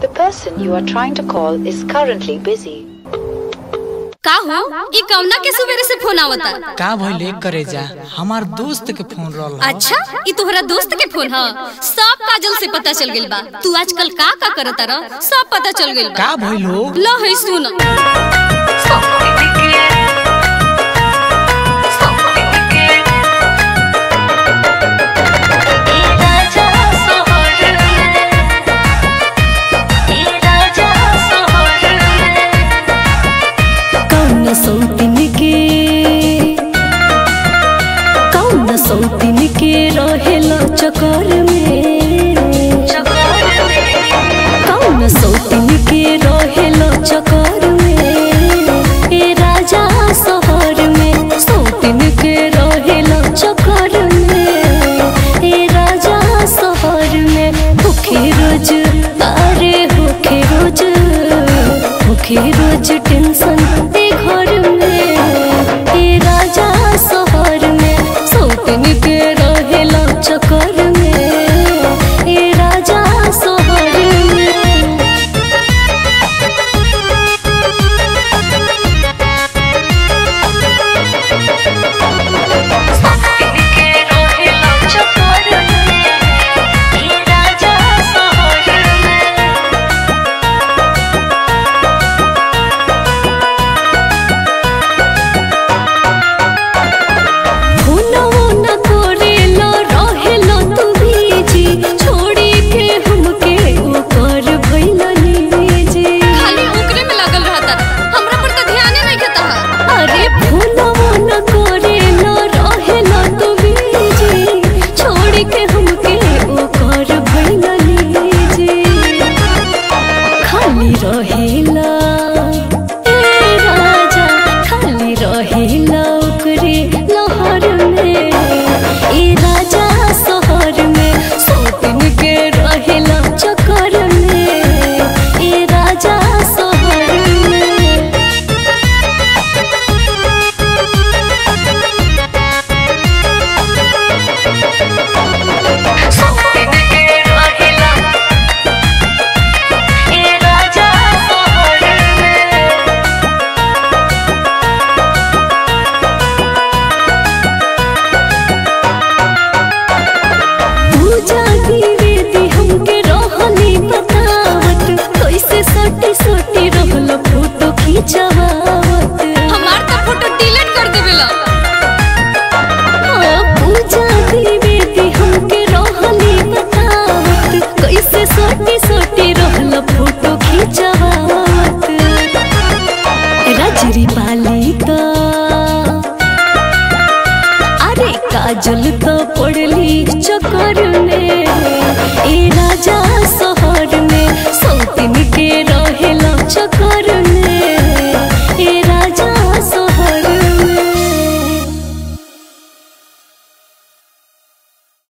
The person you are trying to call is currently busy. का हो ई कौना के सुबेरे से फोन आवता? का भइले करे जा हमार दोस्त के फोन रहल। अच्छा ई तोहरा दोस्त के फोन ह? सब काजल से पता चल गेल बा। तू आजकल का करत र सब पता चल गेल बा। का भइलो? लो है सुन। सौतीन के रहेला चक्कर में, कौन सौतीन के रहेला चक्कर में, ए राजा शहर में सौतीन के रहेला चक्कर में, ए राजा शहर में होखे रोज, अरे होखे रोज, होखे रोज टेंशन ए घर में, ए राजा शहर में सौतीन के रहेला चक्कर में, ए राजा शहर में। सौतीन के रहेला चक्कर में, ए राजा शहर में। रहेला ए राजा खाली रहेला ओकरे लहर में, ए राजा शहर में सौतीन के रहेला चक्कर में, ए राजा शहर में। सौतीन के रहेला सोटी रहल फोटो खींचवावत, हमार तो फोटो डिलीट कर देबेला। पूजा द्विवेदी हमके रहली बतावत, कैसे सोटी सोटी रहल फोटो खींचवावत, राजरी पाली तो अरे काजल तो पड़ली चक्कर